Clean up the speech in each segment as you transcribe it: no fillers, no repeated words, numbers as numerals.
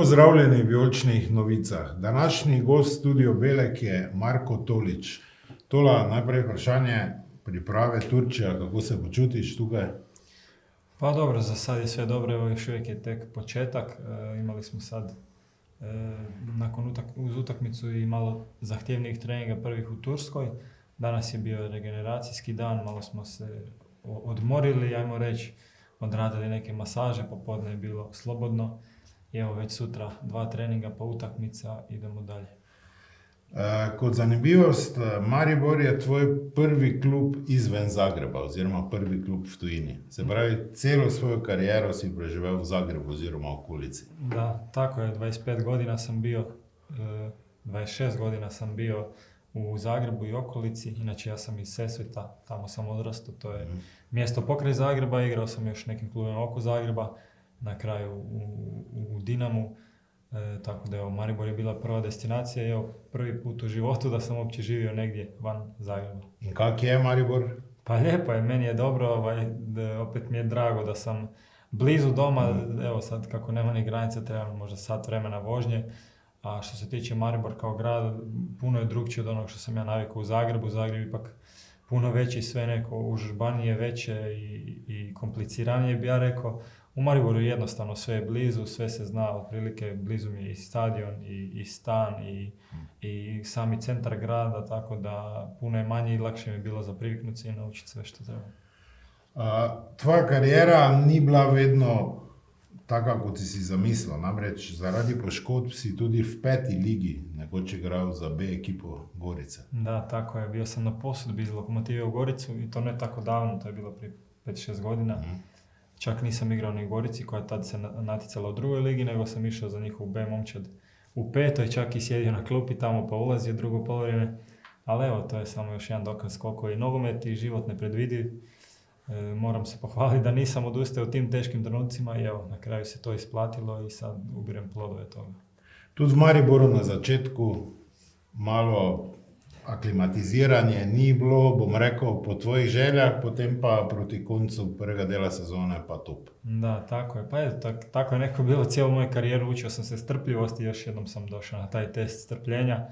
pozdravljeni v Vijoličnih novicah. Današnji gost Studio Belek je Marko Tolić. Tola, najprej vprašanje priprave Turčija, kako se počutiš tukaj? Pa dobro, za sad je sve dobro, evo još uvijek je tek početak. Imali smo sad uz utakmicu i malo zahtjevnijih treninga prvih u Turskoj. Danas je bio regeneracijski dan, malo smo se odmorili, ajmo reći, odradili neke masaže, popodne je bilo slobodno. I evo već sutra 2 treninga pa utakmica, idemo dalje. Kot zanimivost, Maribor je tvoj prvi klub izven Zagreba, oziroma prvi klub v tujini. Se pravi, celo svojo kariero si preživel v Zagrebu oziroma okolici. Da, tako je, 25 godina sam bio, 26 godina sam bio u Zagrebu i okolici, inače ja sam iz Sesveta, tamo sam odrastao, to je mjesto pokraj Zagreba, igrao sam još nekim klubima oko Zagreba, na kraju u Dinamu, tako da evo, Maribor je bila prva destinacija i evo, prvi put u životu da sam uopće živio negdje van Zagreba. In kak je Maribor? Pa lijepo je, meni je dobro, opet mi je drago da sam blizu doma, evo sad kako nema ni granice, treba možda sat vremena vožnje. A što se tiče Maribor kao grad, puno je drugčije od onog što sam ja navikao u Zagrebu. Zagreb ipak puno veći, sve neko užbanije, veće i kompliciranije bi ja rekao. U Mariboru jednostavno sve je blizu, sve se zna, otprilike blizu mi je i stadion i stan i sami centar grada, tako da puno je manje i lakše mi je bilo za priviknuti se i naučiti sve što treba. Tvoja karijera ni bila vedno taka, kot si zamislil. Namreč zaradi poškodb si tudi v 5. ligi nekoč igral za B ekipo Gorice. Da, tako je. Bio sam na posudbi iz Lokomotive u Goricu i to ne tako davno, to je bilo prije 5-6 godina. Čak nisam igrao ni u Gorici koja tad se natjecala u 2. ligi, nego sam išao za njihovu B momčad u 5. čak i sjedio na klupi tamo pa ulazio drugo polovrijeme. Ali evo, to je samo još jedan dokaz koliko je nogomet i život nepredvidiv. Moram se pohvaliti da nisam odustao u tim teškim trenucima i evo, na kraju se to isplatilo i sad ubirem plodove toga. Tudi v Mariboru na začetku malo aklimatiziranje ni bilo, bom rekel, po tvojih željah, potem pa proti koncu prvega dela sezone pa top. Da, tako je. Pa je, tako je neko bilo cijelu moju karijeru, učio sam se strpljivosti, još jednom sam došao na taj test strpljenja.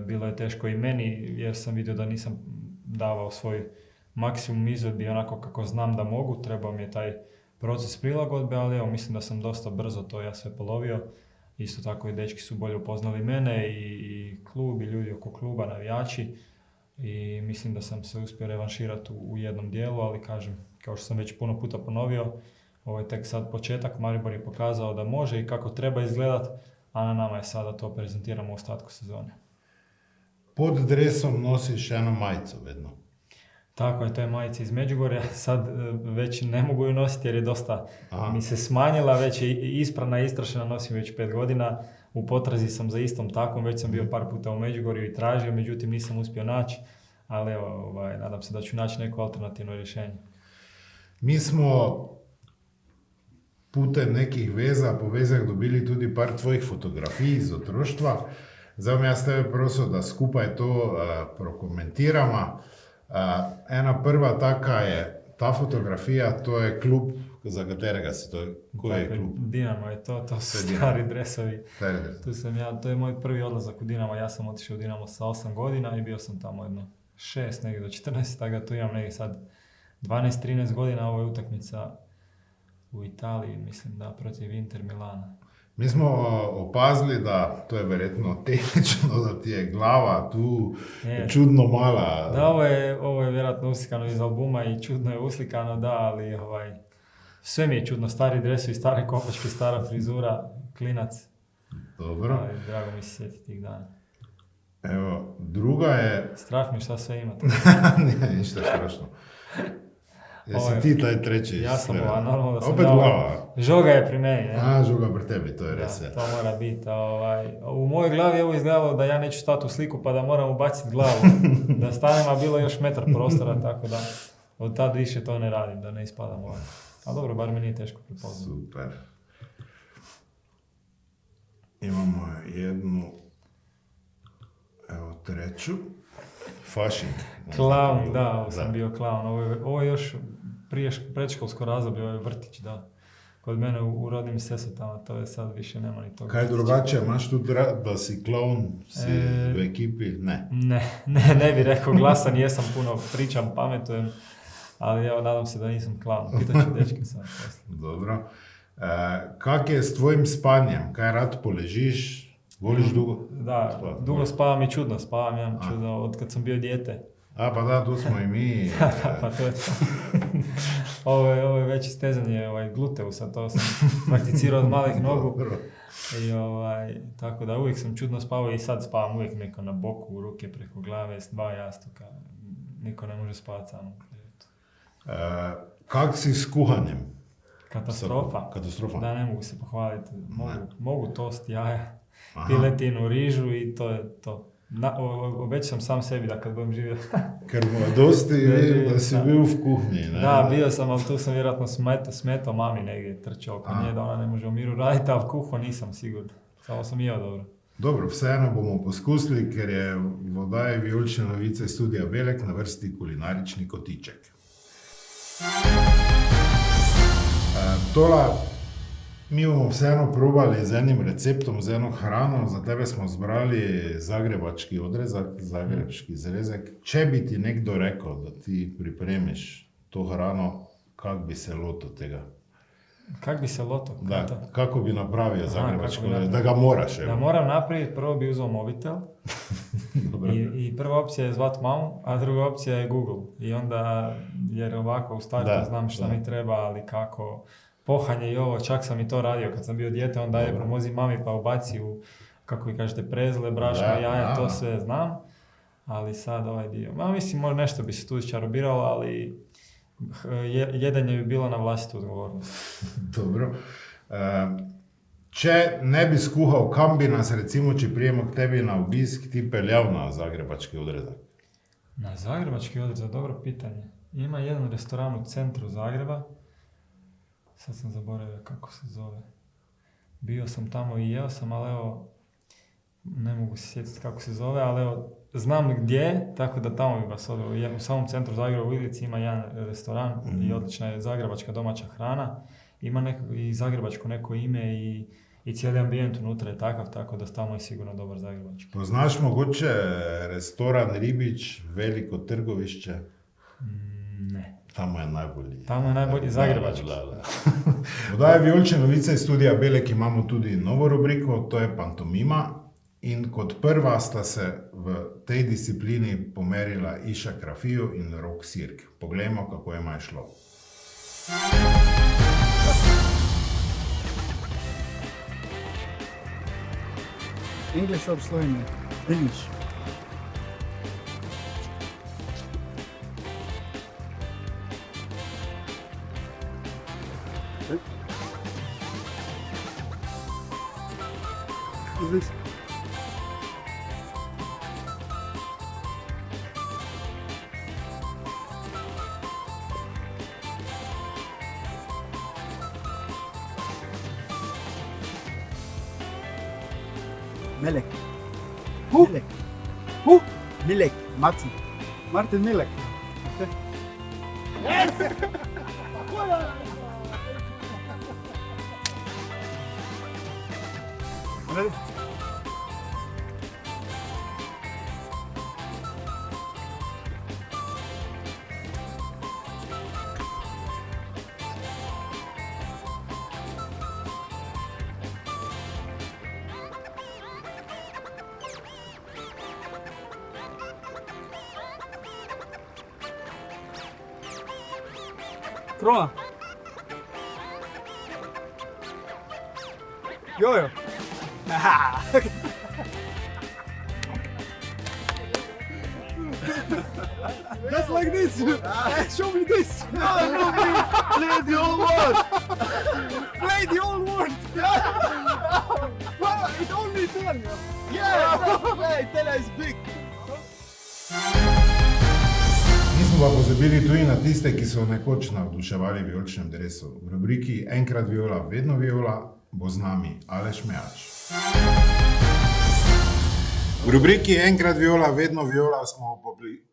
Bilo je teško i meni jer sam vidio da nisam davao svoj maksimum izvedbi onako kako znam da mogu, trebao mi je taj proces prilagodbe, ali evo, mislim da sam dosta brzo to ja sve polovio. Isto tako i dečki su bolje upoznali mene i klub i ljudi oko kluba, navijači i mislim da sam se uspio revanširati u jednom dijelu, ali kažem, kao što sam već puno puta ponovio, ovo je tek sad početak, Maribor je pokazao da može i kako treba izgledat, a na nama je sada to prezentiramo u ostatku sezone. Pod dresom nosiš eno majico vedno. Tako je, to je majica iz Međugorja, sad već ne mogu ju nositi jer je dosta mi se smanjila, već je isprana i istrašena, nosim već 5 godina. U potrazi sam za istom takvom, već sam bio par puta u Međugorju i tražio, međutim nisam uspio naći, ali evo, nadam se da ću naći neko alternativno rješenje. Mi smo putem nekih veza, povezah dobili tudi par tvojih fotografij iz otroštva. Zdaj bom jaz tebe prosil, da skupaj to prokomentiramo. Ena prva taka je ta fotografija, to je klub, za katerega si to, koji je klub? Dinamo je to su stari dresovi. Tu sam ja, to je moj prvi odlazak u Dinamo, ja sam otišao u Dinamo sa 8 godina i bio sam tamo jedno 6, negdje do 14, tako da tu imam negdje sad 12-13 godina, ovo je utakmica u Italiji, mislim da, protiv Inter Milana. Mi smo opazili, da to je verjetno tehnično, da ti je glava tu čudno mala. Da, ovo je vjerojatno uslikano iz albuma i čudno je uslikano, da, ali sve mi je čudno, stari dresovi, stare kopačke, stara frizura, klinac. Dobro. Drago mi se sjetiti tih dana. Evo, druga je... Strah mi šta sve imate. Nije ništa strašno. Jesi ti taj treći? Ja sam normalno da sam opet glava. Žoga je pri meni, ne? Žoga pri tebi, to je res. To mora biti. U mojoj glavi je ovo izgledalo da ja neću stati u sliku pa da moram ubaciti glavu. Da stanem, a bilo još metar prostora, tako da od tad više to ne radim, da ne ispadam ovdje. A dobro, bar mi nije teško prepoznati. Super. Imamo jednu, evo treću. Fašing. Klaun, da, sam bio klaun. Ovo je još prije predškolsko razdoblje, ovo je vrtić, da. kod mene u rodnim Sesvetama, to je sad više nema ni toga. Kaj drugače, imaš tudi rad, da si klovn, si v ekipi? Ne. Ne bi rekao glasan, jesam puno, pričam, pametujem, ali evo, nadam se da nisam klaun. Pitat ću dečke sad. Dobro. Kak je s tvojim spanjem? Kaj rad poležiš? Voliš dugo? Da, dugo spavam i čudno spavam, imam čudno, od kad sam bio dijete. Pa da, tu smo i mi. Pa to je to. Ovo je već istezanje gluteusa, to sam prakticirao od malih nogu. I tako da uvijek sam čudno spavao i sad spavam uvijek neko na boku, ruke preko glave, s 2 jastuka. Niko ne može spavati samo u krevetu. Kak si s kuhanjem? Katastrofa. Da, ne mogu se pohvaliti. Mogu tost, jaja, piletinu, rižu i to je to. Obećam sam sebi da kad budem živio. Ker mladosti vidim da si bil v kuhinji. Ne? Da, bio sam, ali tu sam vjerojatno smetao mami negdje, trčao oko nje da ona ne može u miru raditi, ali kuho nisam siguran. Samo sam jeo dobro. Dobro, vseeno bomo poskusili, ker je v oddaji Vijolične novice Studia Belek na vrsti kulinarični kotiček. Tola, mi bomo vseeno probali z enim receptom, z eno hrano. Za tebe smo zbrali zagrebački odrezak, zagrebški zrezek. Če bi ti nekdo rekel, da ti pripremiš to hrano, kak bi se lotil tega? Kak bi se lotil? Da, kako bi napravio zagrebački odrezak? Da ga moraš. Da moram napraviti, prvo bi uzeo mobitel. I prva opcija je zvat mamu, a druga opcija je Google. I onda, jer ovako u startu znam šta mi treba, ali kako pohanje i ovo, čak sam i to radio kad sam bio dijete, onda je pomozi mami pa ubaci u, kako vi kažete, prezle, brašno, jaja, to sve znam. Ali sad ovaj dio, mislim, možda nešto bi se tu čarobiralo, ali jedenje bi bilo na vlastitu odgovornost. Dobro. Če ne bi skuhal, kam bi nas, recimo, če prijemo k tebi na obisk, ti peljal na zagrebački odrezak? Na zagrebački odrezak, dobro pitanje. Ima jedan restoran u centru Zagreba, sad sam zaboravio kako se zove. Bio sam tamo i jeo sam, ali evo, ne mogu se sjetiti kako se zove, ali evo, znam gdje, tako da tamo bi vas odveo. U samom centru Zagreba u Ilici ima jedan restoran i odlična je zagrebačka domaća hrana. Ima i zagrebačko neko ime i cijeli ambijent unutra je takav, tako da tamo je sigurno dobar zagrebački. Poznaš mogoče restoran Ribič, veliko trgovišće? Ne. Tamo je najbolji. Tamo je najbolji zagrebački. V oddaji Vijolične novice iz Studia Belek imamo tudi novo rubriko, to je pantomima. In kot prva sta se v tej disciplini pomerila Iša Krafiju in Rok Sirk. Poglejmo, kako jima je šlo. English or Slovenian? English. Is this? Melek. Who? Milek. Who? Milek. Martin. Martin Milek. Ready? Kroa. Jojo. Just like this. Show me this. Play the whole world. Play the whole world. Well, it only 10. Yeah, play. Tela is big. Nismo pa pozabili tudi na tiste, ki so nekoč navduševali v vijoličnem dresu. V rubriki Enkrat Viola, vedno Viola bo z nami Aleš Mejač. V rubriki Enkrat Viola, vedno Viola smo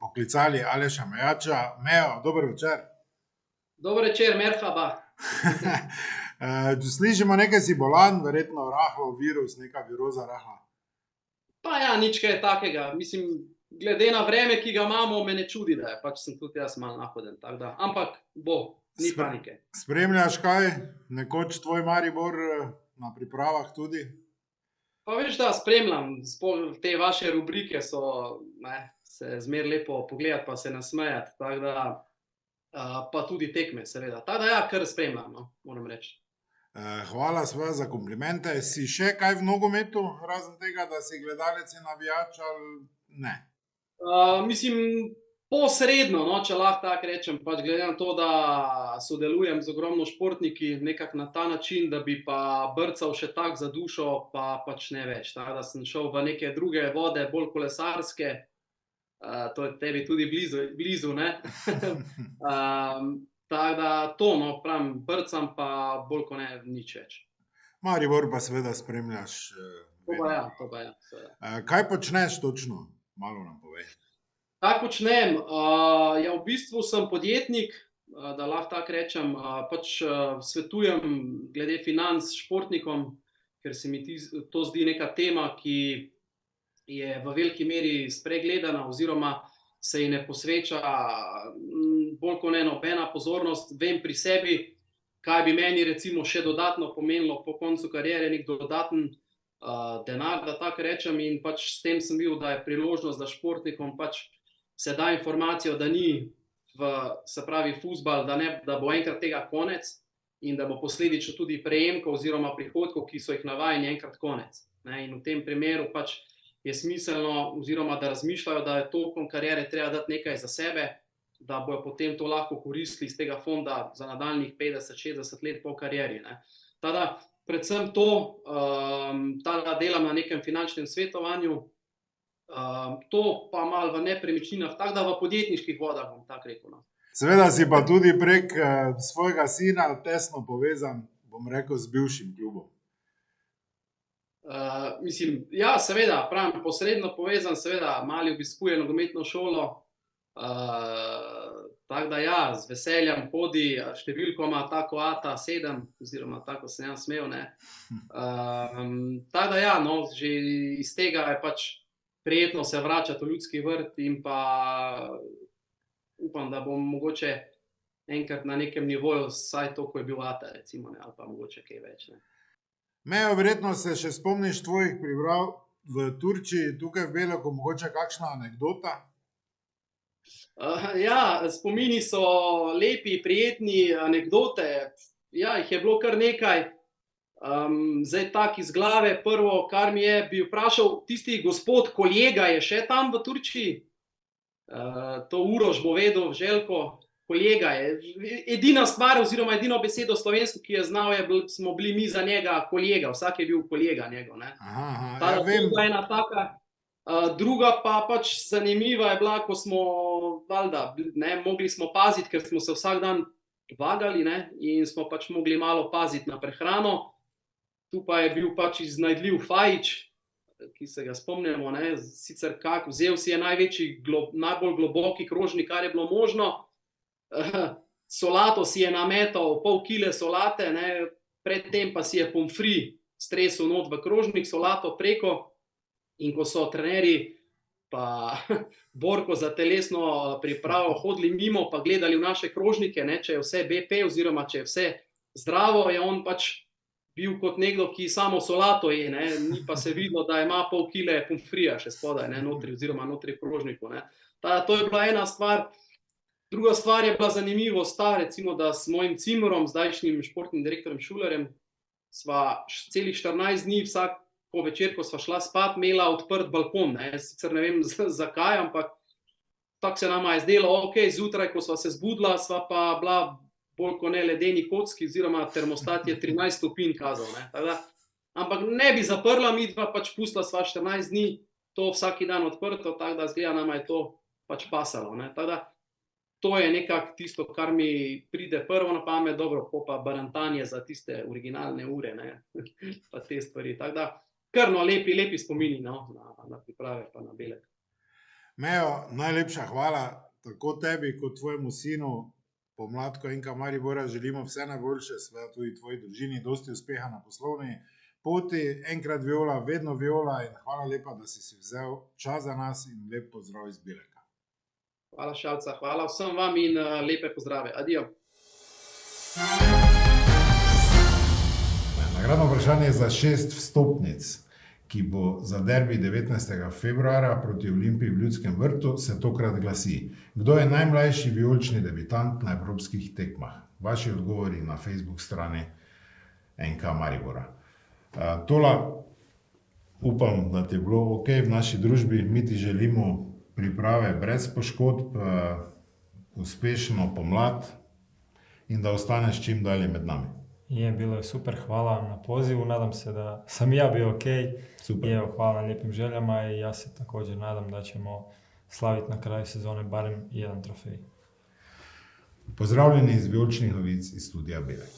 poklicali Aleša Mejača. Mejo, dober večer. Dober večer, merhaba. Slišimo nekaj si bolan, verjetno rahlo virus, neka viroza rahla. Pa ja, nič kaj takega. Mislim, glede na vreme, ki ga imamo, me ne čudi, da je. Pač sem tudi jaz malo nahoden. Ampak ni panike. Spremljaš kaj? Nekoč tvoj Maribor na pripravah tudi? Pa veš, da spremljam. Te vaše rubrike so se zmer lepo pogledati pa se nasmejati. Pa tudi tekme, seveda. Ja, kar spremljam, no, moram reči. Hvala seveda za komplimente. Si še kaj v nogometu, razen tega, da si gledalec in navijač ali ne? Mislim, posredno, no, če lahko tako rečem, pač glede na to, da sodelujem z ogromno športniki, nekako na ta način, da bi pa brcal še tak za dušo, pa pač ne več. Da sem šel v neke druge vode, bolj kolesarske, to je tebi tudi blizu, ne? Tako da to, no, pravim, brcam pa bolj kot ne nič več. Maribor pa seveda spremljaš. To pa ja, seveda. Kaj počneš točno? Malo nam povej. Kaj počnem? Ja, v bistvu sem podjetnik, da lahko tako rečem, pač svetujem glede financ športnikom, ker se mi to zdi neka tema, ki je v veliki meri spregledana oziroma se ji ne posveča bolj kot ne nobena pozornost. Vem pri sebi, kaj bi meni recimo še dodatno pomenilo po koncu kariere, nek dodaten denar, da tako rečem, in pač s tem sem bil, da je priložnost, da športnikom pač se da informacijo, da ni se pravi fuzbal, da bo enkrat tega konec in da bo posledično tudi prejemkov oziroma prihodkov, ki so jih navajeni, enkrat konec. In v tem primeru pač je smiselno oziroma da razmišljajo, da je tokom kariere treba dati nekaj za sebe, da bojo potem to lahko koristili iz tega fonda za nadaljnjih 50-60 let po karieri. Predvsem to, delam na nekem finančnem svetovanju, to pa malo v nepremičninah, tako da v podjetniških vodah, bom tako rekel. Seveda si pa tudi prek svojega sina tesno povezan, bom rekel, z bivšim klubom. Mislim, ja, seveda, pravim, posredno povezan, seveda, mali obiskuje nogometno šolo, tako da ja, z veseljem hodi, številko ima tako Ata 7, oziroma tako sem jaz smel, ne. Tako da ja, no, že iz tega je pač prijetno se vračati v Ljudski vrt in pa upam, da bom mogoče enkrat na nekem nivoju, vsaj to, ko je bil Ata, recimo, ne, ali pa mogoče kaj več, ne. Mejo, verjetno se še spomniš tvojih priprav v Turčiji, tukaj v Beleku, mogoče kakšna anekdota? Ja, spomini so lepi, prijetni, anekdote, ja, jih je bilo kar nekaj. Zdaj tak iz glave, prvo, kar mi je, bi vprašal, tisti gospod kolega je še tam v Turčiji? To Uroš bo vedel, Željko, kolega je. Edina stvar oziroma edino besedo slovensko, ki je znal, smo bili mi za njega kolega, vsak je bil kolega njegov, ne. Ja, vem. To je ena taka. Druga pa pač zanimiva je bila, ko smo, valjda, mogli smo paziti, ker smo se vsak dan vagali, ne, in smo pač mogli malo paziti na prehrano. Tu pa je bil pač iznajdljiv Fajič, ki se ga spomnimo, ne, sicer vzel si je najbolj globoki krožnik, kar je bilo možno, solato si je nametal, pol kile solate, ne, predtem pa si je pomfri stresel not v krožnik, solato preko, in ko so trenerji pa Borko za telesno pripravo hodili mimo pa gledali v naše krožnike, ne, če je vse BP oziroma če je vse zdravo, je on pač bil kot nekdo, ki samo solato je, ne, ni pa se videlo, da ima pol kile pomfrija še spodaj, ne, notri oziroma notri v krožniku, ne. To je bila ena stvar. Druga stvar je bila zanimivost ta, recimo, da s mojim cimerom, zdajšnjim športnim direktorjem Šulerjem, sva celih 14 dni vsak po večer, ko sva šla spat, imela odprt balkon, ne, sicer ne vem zakaj, ampak tako se nama je zdelo, ok, zjutraj, ko sva se zbudila, sva pa bila bolj kot ne ledeni kocki, oziroma termostat je 13 stopinj kazal, ne, ampak ne bi zaprla, midva pač pustila sva 14 dni, to vsaki dan odprto, tako da zgleda nama je to pač pasalo, ne, tako da to je nekako tisto, kar mi pride prvo na pamet, dobro, pa barantanje za tiste originalne ure, ne, pa te stvari, tako da, kar no, lepi spomini, no, na priprave pa na Belek. Mejo, najlepša hvala tako tebi kot tvojemu sinu, pomladko NK Maribora želimo vse najboljše, seveda tudi tvoji družini, dosti uspeha na poslovni poti, enkrat Viola, vedno Viola in hvala lepa, da si vzel čas za nas in lep pozdrav iz Bileka. Hvala Šalca, hvala vsem vam in lepe pozdrave. Adijo. Nagradno vprašanje za 6 vstopnic, ki bo za derbi 19. februarja proti Olimpiji v Ljudskem vrtu, se tokrat glasi: kdo je najmlajši vijolični debitant na evropskih tekmah? Vaši odgovori na Facebook strani NK Maribora. Tola, upam, da ti je bilo ok v naši družbi. Mi ti želimo priprave brez poškodb, uspešno pomlad in da ostaneš čim dalje med nami. Bilo je super, hvala vam na pozivu, nadam se da sam ja bio ok. Super. I evo, hvala na lijepim željama i ja se također nadam da ćemo slaviti na kraju sezone barem jedan trofej. Pozdravljeni iz Vijoličnih novic iz studija Bilek.